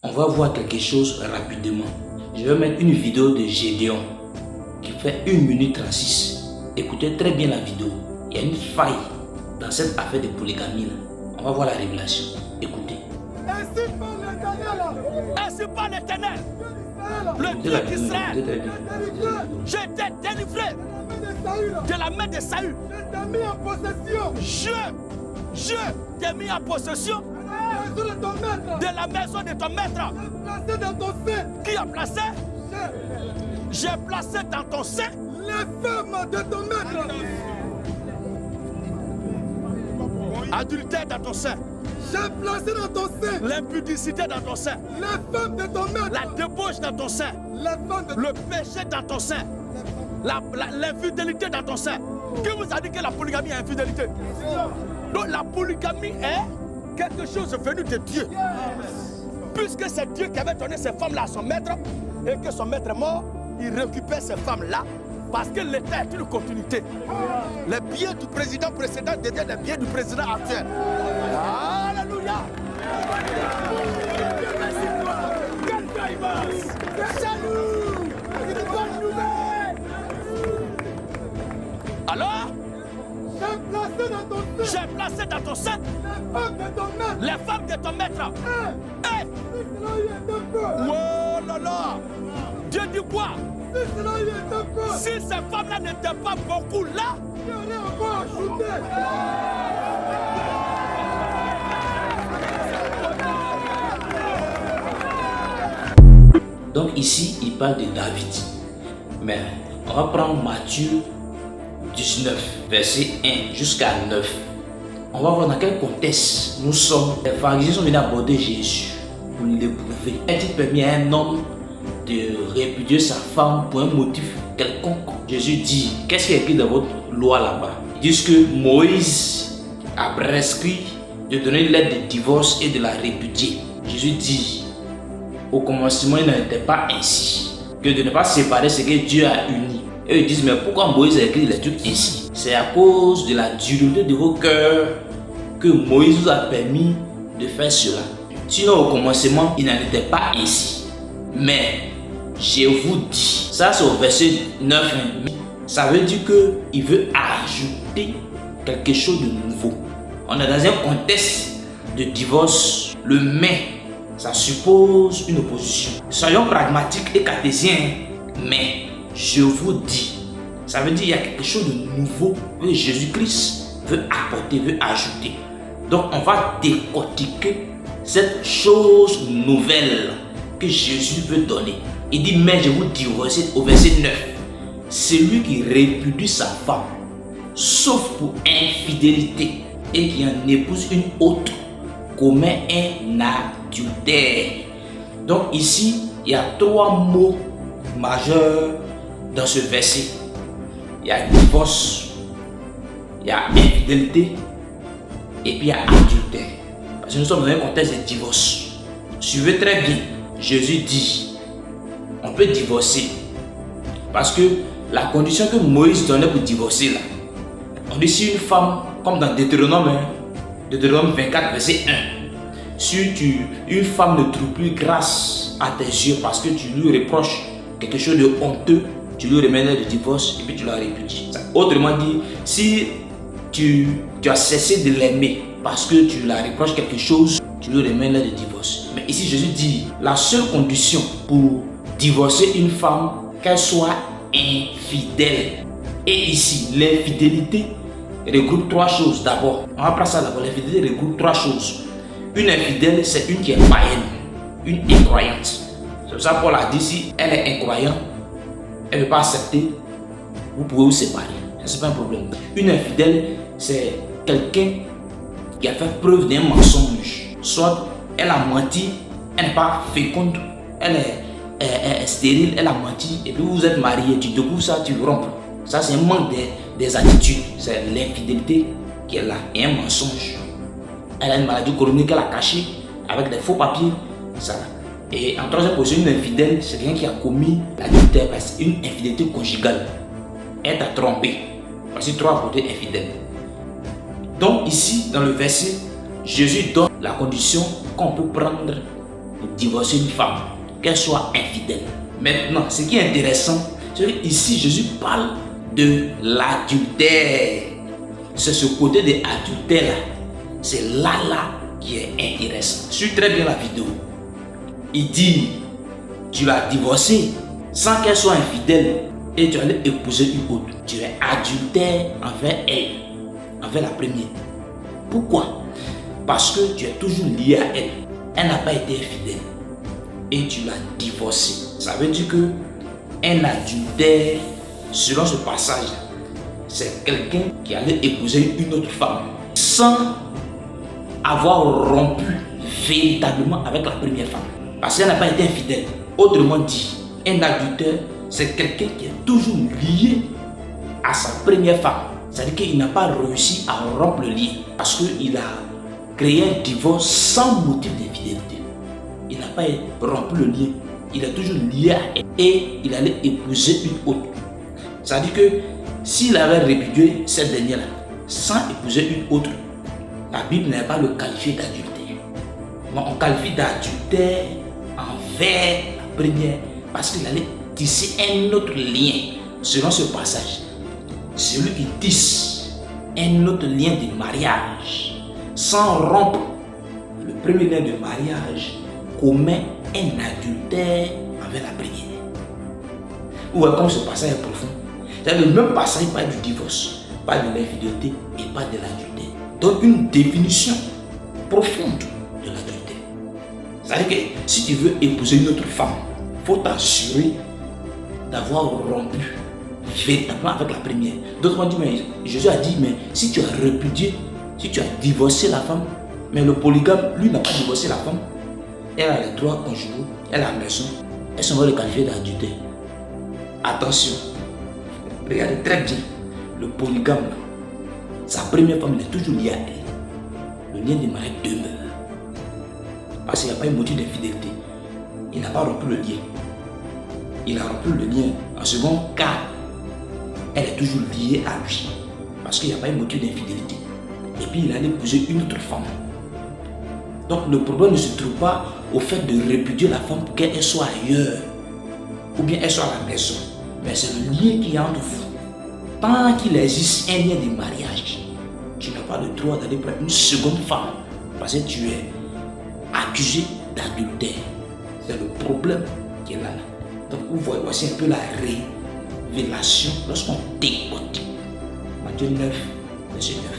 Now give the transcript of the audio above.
On va voir quelque chose rapidement. Je vais mettre une vidéo de Gédéon qui fait 1 minute 36. Écoutez très bien la vidéo. Il y a une faille dans cette affaire de polygamie là. On va voir la révélation. Écoutez. Ainsi par l'Éternel, le Dieu d'Israël, je t'ai délivré de la main de Saül. Je t'ai mis en possession de la maison de ton maître. Qui a placé? J'ai placé dans ton sein les femmes de ton maître. Adultère dans ton sein. J'ai placé dans ton sein l'impudicité dans ton sein. Les femmes de ton maître. La débauche dans ton sein. Le péché dans ton sein. L'infidélité dans ton sein. Qui vous a dit que la polygamie est infidélité? Donc la polygamie est quelque chose venu de Dieu. Puisque c'est Dieu qui avait donné ces femmes-là à son maître et que son maître est mort, il récupère ces femmes-là parce que l'État est une continuité. Les biens du président précédent deviennent les biens du président actuel. Alléluia! Salut! Bonne nouvelle! Alors? J'ai placé dans ton sein les femmes de ton maître. Oh là là! Dieu dit quoi? Si ces femmes-là n'étaient pas beaucoup là, Donc ici, il parle de David. Mais on va prendre Matthieu 19, verset 1 jusqu'à 9. On va voir dans quel contexte nous sommes. Les pharisiens sont venus aborder Jésus pour l'éprouver. Est-il permis à un homme de répudier sa femme pour un motif quelconque? Jésus dit, qu'est-ce qui est écrit dans votre loi là-bas? Ils disent que Moïse a prescrit de donner l'aide de divorce et de la répudier. Jésus dit, au commencement il n'en était pas ainsi, que de ne pas séparer ce que Dieu a uni. Et ils disent, mais pourquoi Moïse a écrit les trucs ainsi? C'est à cause de la dureté de vos cœurs que Moïse vous a permis de faire cela. Sinon au commencement il n'en était pas ainsi. Mais je vous dis, ça c'est au verset 9, ça veut dire qu'il veut ajouter quelque chose de nouveau. On est dans un contexte de divorce. Le mais, ça suppose une opposition. Soyons pragmatiques et cartésiens, mais je vous dis, ça veut dire qu'il y a quelque chose de nouveau que Jésus-Christ veut apporter, veut ajouter. Donc on va décortiquer cette chose nouvelle que Jésus veut donner. Il dit, mais je vous dis au verset 9, celui qui répudie sa femme, sauf pour infidélité, et qui en épouse une autre, commet un adultère. Donc ici, il y a 3 mots majeurs dans ce verset. Il y a divorce, il y a infidélité, et puis il y a adultère. Parce que nous sommes dans un contexte de divorce. Suivez très bien. Jésus dit, on peut divorcer. Parce que la condition que Moïse donnait pour divorcer là, on dit si une femme, comme dans Deutéronome 24, verset 1, si une femme ne trouve plus grâce à tes yeux parce que tu lui reproches quelque chose de honteux, tu lui remets le divorce et puis tu la répudies. Autrement dit, si tu as cessé de l'aimer parce que tu la reproches quelque chose, tu lui remets le divorce. Mais ici Jésus dit, la seule condition pour divorcer une femme, qu'elle soit infidèle. Et ici, l'infidélité regroupe 3 choses d'abord. On va prendre ça d'abord. L'infidélité regroupe 3 choses. Une infidèle, c'est une qui est païenne, une incroyante. C'est pour ça que Paul a dit, si elle est incroyante, elle ne veut pas accepter, vous pouvez vous séparer. Ce n'est pas un problème. Une infidèle, c'est quelqu'un qui a fait preuve d'un mensonge. Soit elle a menti, elle n'est pas féconde, elle est stérile, elle a menti, et puis vous êtes mariés, tu découvres ça, tu rompes. Ça c'est un manque des attitudes, c'est l'infidélité qui est là, et un mensonge. Elle a une maladie chronique qu'elle a cachée avec des faux papiers. Ça. Et en troisième position, une infidèle, c'est quelqu'un qui a commis l'adultère, c'est une infidélité conjugale. Elle t'a trompé. Voici 3 côtés infidèles. Donc ici, dans le verset, Jésus donne la condition qu'on peut prendre divorcer une femme, qu'elle soit infidèle. Maintenant, ce qui est intéressant, c'est qu'ici Jésus parle de l'adultère. C'est ce côté de l'adultère là. C'est là qui est intéressant. Suis très bien la vidéo. Il dit, tu l'as divorcée sans qu'elle soit infidèle et tu allais épouser une autre. Tu es adultère envers elle, envers la première. Pourquoi? Parce que tu es toujours lié à elle. Elle n'a pas été infidèle et tu l'as divorcée. Ça veut dire que un adultère, selon ce passage, c'est quelqu'un qui allait épouser une autre femme sans avoir rompu véritablement avec la première femme. Parce qu'elle n'a pas été infidèle. Autrement dit, un adultère, c'est quelqu'un qui est toujours lié à sa première femme. C'est-à-dire qu'il n'a pas réussi à rompre le lien. Parce qu'il a créé un divorce sans motif d'infidélité. Il n'a pas rompu le lien. Il est toujours lié à elle. Et il allait épouser une autre. C'est-à-dire que s'il avait répudié cette dernière-là, sans épouser une autre, la Bible n'est pas le qualifié d'adultère. Mais on qualifie d'adultère envers la première parce qu'il allait tisser un autre lien. Selon ce passage, celui qui tisse un autre lien de mariage sans rompre le premier lien de mariage commet un adultère envers la première. Ou comme ce passage est profond. C'est le même passage parle du divorce, parle de l'infidélité et parle de l'adultère. Donne une définition profonde de l'adultère. C'est-à-dire que si tu veux épouser une autre femme, il faut t'assurer d'avoir rompu véritablement avec la première. D'autres ont dit, mais Jésus a dit, mais si tu as répudié, si tu as divorcé la femme, mais le polygame, lui, n'a pas divorcé la femme, elle a les droits conjugaux, elle a la maison, elle se va le qualifier d'adultère. Attention, regardez très bien, le polygame, sa première femme, il est toujours lié à elle. Le lien de mariage demeure. Parce qu'il n'y a pas un motif d'infidélité. Il n'a pas rompu le lien. Il a rompu le lien en second cas. Elle est toujours liée à lui. Parce qu'il n'y a pas un motif d'infidélité. Et puis il allait épouser une autre femme. Donc le problème ne se trouve pas au fait de répudier la femme pour qu'elle soit ailleurs. Ou bien elle soit à la maison. Mais c'est le lien qui est entre vous. Tant qu'il existe un lien de mariage, tu n'as pas le droit d'aller prendre une seconde femme parce que tu es accusé d'adultère. C'est le problème qui est là. Donc vous voyez, voici un peu la révélation lorsqu'on décote. Matthieu 9, verset 9.